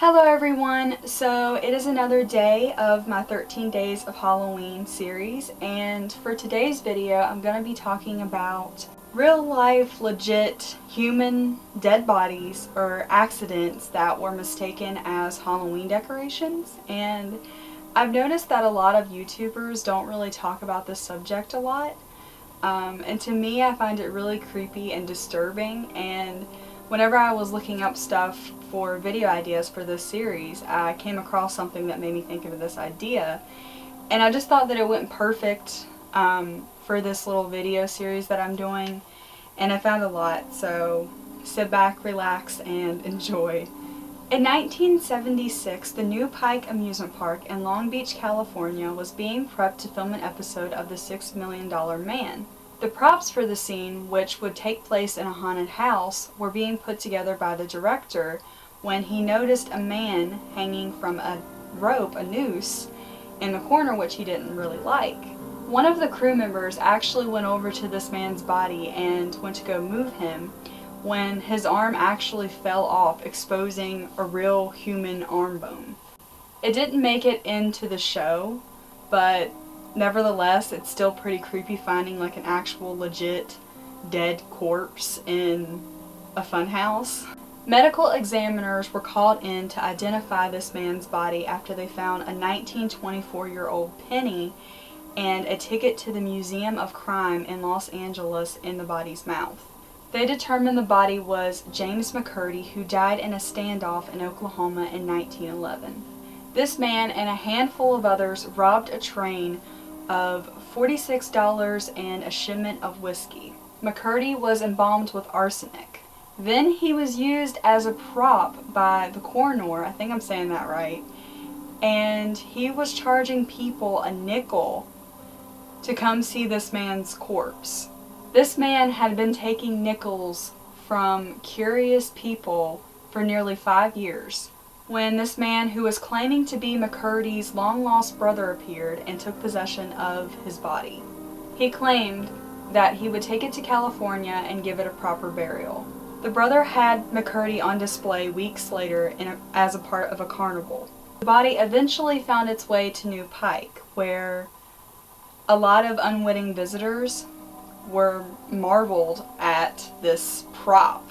Hello everyone! So it is another day of my 13 Days of Halloween series, and for today's video I'm going to be talking about real life legit human dead bodies or accidents that were mistaken as Halloween decorations. And I've noticed that a lot of YouTubers don't really talk about this subject a lot, and to me I find it really creepy and disturbing. And whenever I was looking up stuff for video ideas for this series, I came across something that made me think of this idea, and I just thought that it went perfect for this little video series that I'm doing, and I found a lot, so sit back, relax, and enjoy. In 1976, the New Pike Amusement Park in Long Beach, California was being prepped to film an episode of The $6 Million Man. The props for the scene, which would take place in a haunted house, were being put together by the director when he noticed a man hanging from a rope, a noose, in the corner, which he didn't really like. One of the crew members actually went over to this man's body and went to go move him when his arm actually fell off, exposing a real human arm bone. It didn't make it into the show, but nevertheless, it's still pretty creepy finding like an actual legit dead corpse in a funhouse. Medical examiners were called in to identify this man's body after they found a 1924-year-old penny and a ticket to the Museum of Crime in Los Angeles in the body's mouth. They determined the body was James McCurdy, who died in a standoff in Oklahoma in 1911. This man and a handful of others robbed a train of $46 and a shipment of whiskey. McCurdy was embalmed with arsenic. Then he was used as a prop by the coroner, I think I'm saying that right, and he was charging people a nickel to come see this man's corpse. This man had been taking nickels from curious people for nearly 5 years, when this man who was claiming to be McCurdy's long-lost brother appeared and took possession of his body. He claimed that he would take it to California and give it a proper burial. The brother had McCurdy on display weeks later as a part of a carnival. The body eventually found its way to New Pike, where a lot of unwitting visitors were marveled at this prop.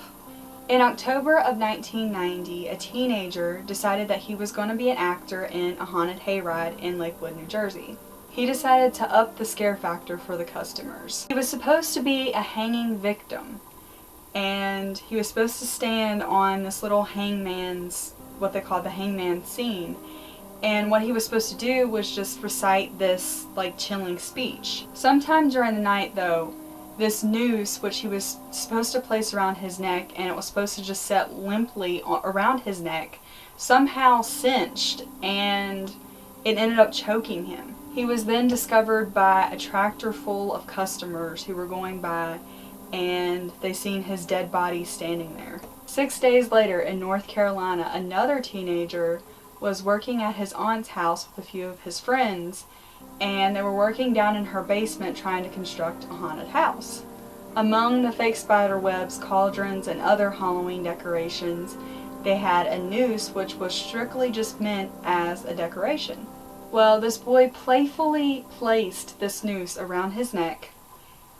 In October of 1990, a teenager decided that he was going to be an actor in a haunted hayride in Lakewood, New Jersey. He decided to up the scare factor for the customers. He was supposed to be a hanging victim, and he was supposed to stand on this little hangman's, what they call the hangman scene, and what he was supposed to do was just recite this like chilling speech. Sometime during the night though, this noose, which he was supposed to place around his neck, and it was supposed to just set limply around his neck, somehow cinched, and it ended up choking him. He was then discovered by a tractor full of customers who were going by, and they seen his dead body standing there. 6 days later in North Carolina, another teenager was working at his aunt's house with a few of his friends, and they were working down in her basement trying to construct a haunted house. Among the fake spider webs, cauldrons, and other Halloween decorations, they had a noose which was strictly just meant as a decoration. Well, this boy playfully placed this noose around his neck,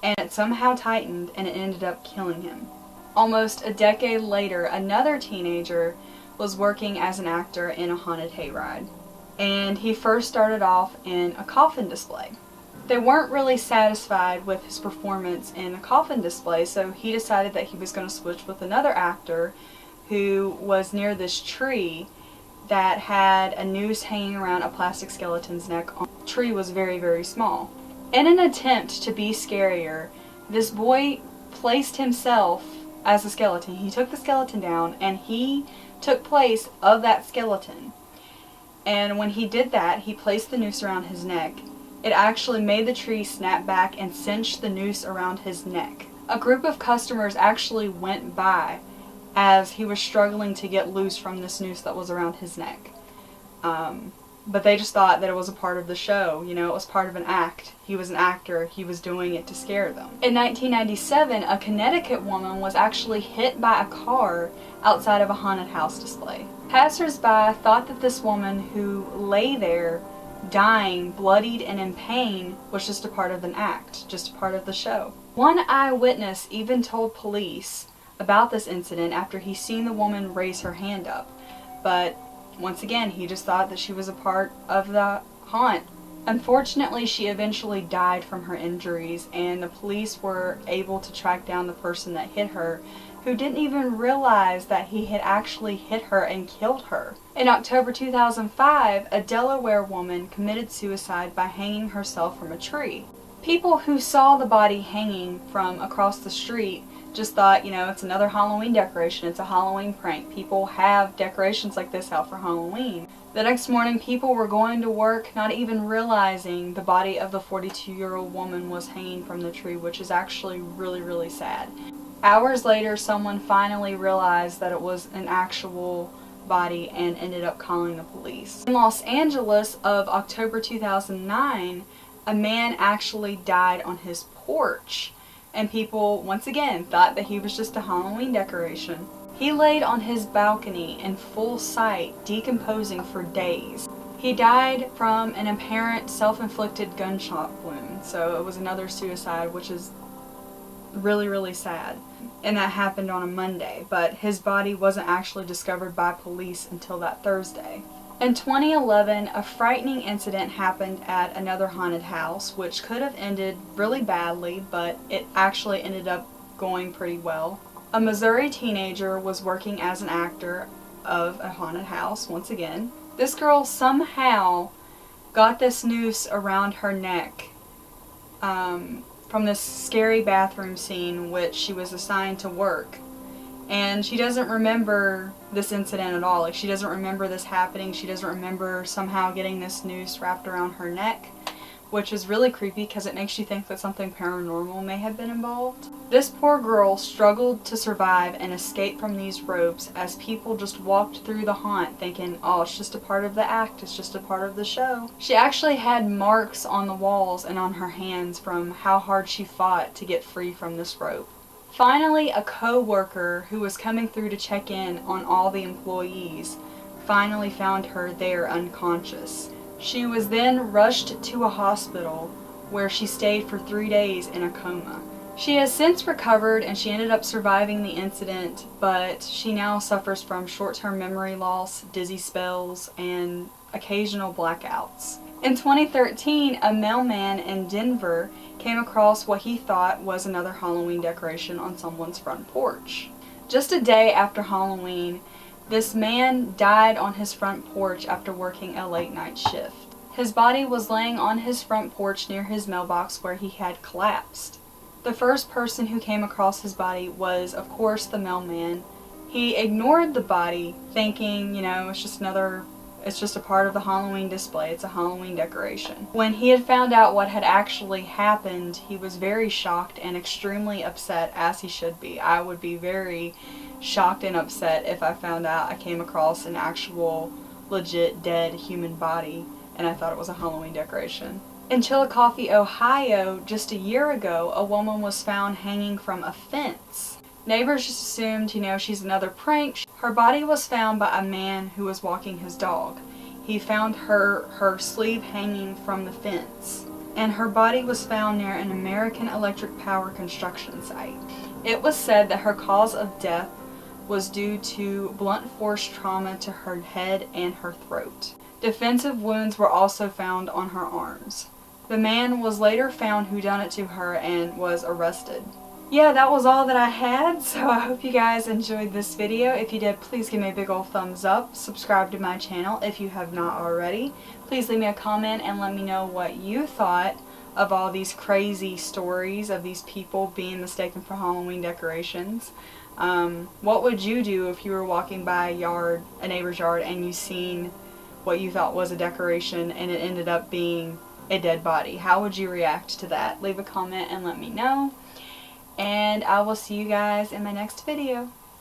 and it somehow tightened, and it ended up killing him. Almost a decade later, another teenager was working as an actor in a haunted hayride, and he first started off in a coffin display. They weren't really satisfied with his performance in the coffin display, so he decided that he was going to switch with another actor who was near this tree that had a noose hanging around a plastic skeleton's neck. The tree was very, very small. In an attempt to be scarier, this boy placed himself as a skeleton. He took the skeleton down and he took place of that skeleton. And when he did that, he placed the noose around his neck. It actually made the tree snap back and cinched the noose around his neck. A group of customers actually went by as he was struggling to get loose from this noose that was around his neck. but they just thought that it was a part of the show. You know, it was part of an act. He was an actor. He was doing it to scare them. In 1997, a Connecticut woman was actually hit by a car outside of a haunted house display. Passers-by thought that this woman who lay there dying, bloodied and in pain, was just a part of an act, just a part of the show. One eyewitness even told police about this incident after he seen the woman raise her hand up, but once again, he just thought that she was a part of the haunt. Unfortunately, she eventually died from her injuries, and the police were able to track down the person that hit her, who didn't even realize that he had actually hit her and killed her. In October 2005, a Delaware woman committed suicide by hanging herself from a tree. People who saw the body hanging from across the street just thought, you know, it's another Halloween decoration, it's a Halloween prank. People have decorations like this out for Halloween. The next morning, people were going to work not even realizing the body of the 42-year-old woman was hanging from the tree, which is actually really, really sad. Hours later, someone finally realized that it was an actual body and ended up calling the police. In Los Angeles of October 2009, a man actually died on his porch, and people once again thought that he was just a Halloween decoration. He laid on his balcony in full sight, decomposing for days. He died from an apparent self-inflicted gunshot wound, so it was another suicide, which is really, really sad. And that happened on a Monday, but his body wasn't actually discovered by police until that Thursday. In 2011, a frightening incident happened at another haunted house, which could have ended really badly, but it actually ended up going pretty well. A Missouri teenager was working as an actor of a haunted house once again. This girl somehow got this noose around her neck from this scary bathroom scene which she was assigned to work. And she doesn't remember this incident at all. Like, she doesn't remember this happening. She doesn't remember somehow getting this noose wrapped around her neck, which is really creepy because it makes you think that something paranormal may have been involved. This poor girl struggled to survive and escape from these ropes as people just walked through the haunt thinking, oh, it's just a part of the act, it's just a part of the show. She actually had marks on the walls and on her hands from how hard she fought to get free from this rope. Finally, a co-worker who was coming through to check in on all the employees finally found her there unconscious. She was then rushed to a hospital where she stayed for 3 days in a coma. She has since recovered and she ended up surviving the incident, but she now suffers from short-term memory loss, dizzy spells, and occasional blackouts. In 2013, a mailman in Denver came across what he thought was another Halloween decoration on someone's front porch. Just a day after Halloween, this man died on his front porch after working a late night shift. His body was laying on his front porch near his mailbox where he had collapsed. The first person who came across his body was, of course, the mailman. He ignored the body, thinking, you know, it's just a part of the Halloween display. It's a Halloween decoration. When he had found out what had actually happened, he was very shocked and extremely upset, as he should be. I would be very shocked and upset if I found out I came across an actual, legit, dead human body and I thought it was a Halloween decoration. In Chillicothe, Ohio, just a year ago, a woman was found hanging from a fence. Neighbors just assumed, you know, she's another prank. Her body was found by a man who was walking his dog. He found her sleeve hanging from the fence, and her body was found near an American Electric Power construction site. It was said that her cause of death was due to blunt force trauma to her head and her throat. Defensive wounds were also found on her arms. The man was later found who done it to her and was arrested. Yeah, that was all that I had, so I hope you guys enjoyed this video. If you did, please give me a big old thumbs up. Subscribe to my channel if you have not already. Please leave me a comment and let me know what you thought of all these crazy stories of these people being mistaken for Halloween decorations. What would you do if you were walking by a neighbor's yard, and you seen what you thought was a decoration and it ended up being a dead body? How would you react to that? Leave a comment and let me know. And I will see you guys in my next video.